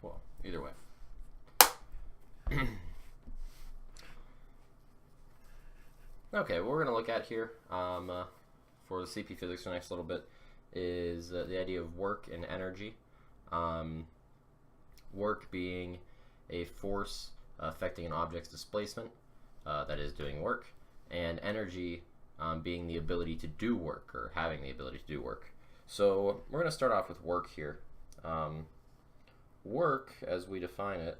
Well, either way. Okay, what we're going to look at here for the CP physics for the next little bit is the idea of work and energy. Work being a force affecting an object's displacement, that is doing work, and energy being the ability to do work, or having the ability to do work. So we're going to start off with work here. Work, as we define it,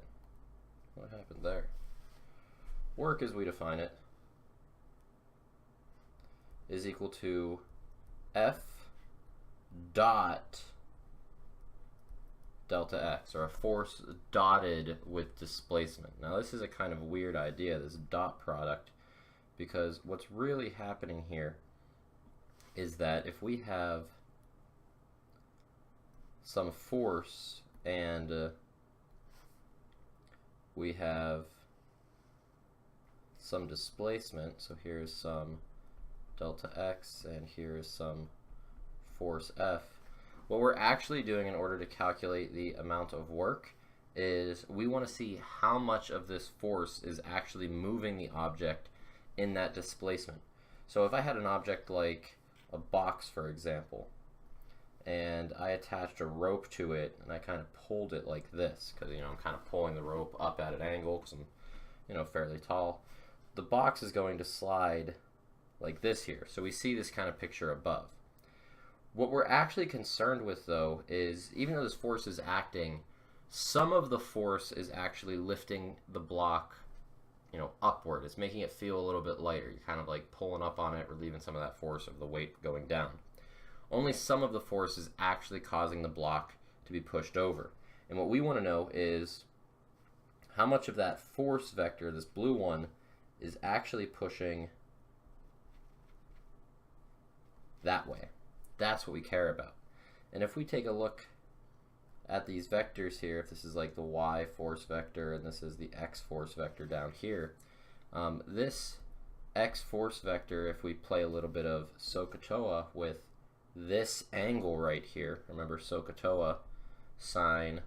what happened there? Work, as we define it, is equal to F dot delta x, or a force dotted with displacement. Now this is a kind of weird idea, this dot product, because what's really happening here is that if we have some force and we have some displacement, so here's some delta x and here's some force F, what we're actually doing in order to calculate the amount of work is we want to see how much of this force is actually moving the object in that displacement. So if I had an object like a box, for example, and I attached a rope to it and I kind of pulled it like this, because I'm kind of pulling the rope up at an angle because I'm fairly tall, the box is going to slide like this here. So we see this kind of picture above. What we're actually concerned with, though, is even though this force is acting, some of the force is actually lifting the block, upward. It's making it feel a little bit lighter. You're kind of like pulling up on it, relieving some of that force of the weight going down. Only some of the force is actually causing the block to be pushed over. And what we want to know is how much of that force vector, this blue one, is actually pushing that way. That's what we care about. And if we take a look at these vectors here, if this is like the y force vector and this is the x force vector down here, this x force vector, if we play a little bit of SOHCAHTOA with this angle right here, remember SOHCAHTOA, sine,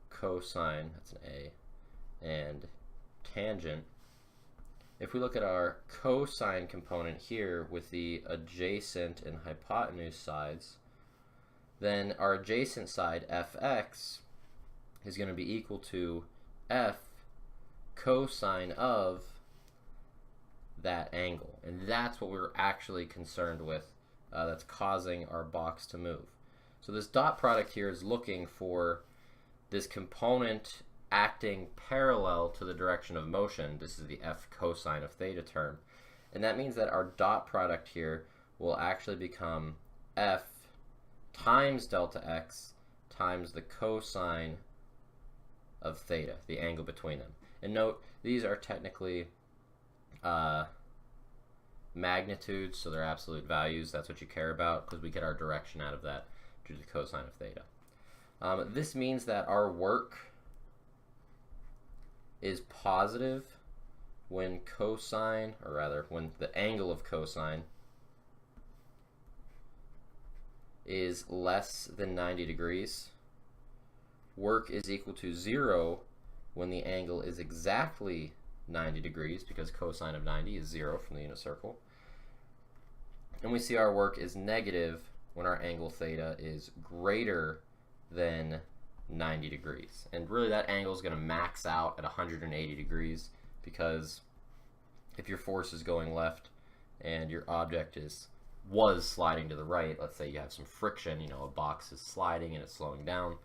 cosine, that's an A, and tangent. If we look at our cosine component here with the adjacent and hypotenuse sides, then our adjacent side, fx, is going to be equal to f cosine of that angle. And that's what we're actually concerned with, that's causing our box to move. So this dot product here is looking for this component acting parallel to the direction of motion. This is the f cosine of theta term. And that means that our dot product here will actually become f times delta x times the cosine of theta, the angle between them. And note, these are technically magnitudes, so they're absolute values. That's what you care about, because we get our direction out of that due to the cosine of theta. This means that our work is positive when cosine, or rather when the angle of cosine is less than 90 degrees. Work is equal to 0 when the angle is exactly 90 degrees, because cosine of 90 is 0 from the unit circle. And we see our work is negative when our angle theta is greater than 90 degrees. And really that angle is going to max out at 180 degrees, because if your force is going left and your object was sliding to the right, let's say you have some friction, a box is sliding and it's slowing down,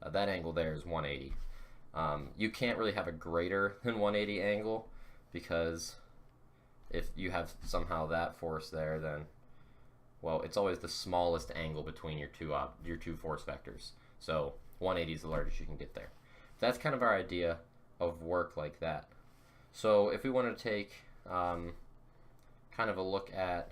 that angle there is 180. You can't really have a greater than 180 angle, because if you have somehow that force there, then, well, it's always the smallest angle between your two force vectors. So 180 is the largest you can get there. That's kind of our idea of work like that. So if we want to take kind of a look at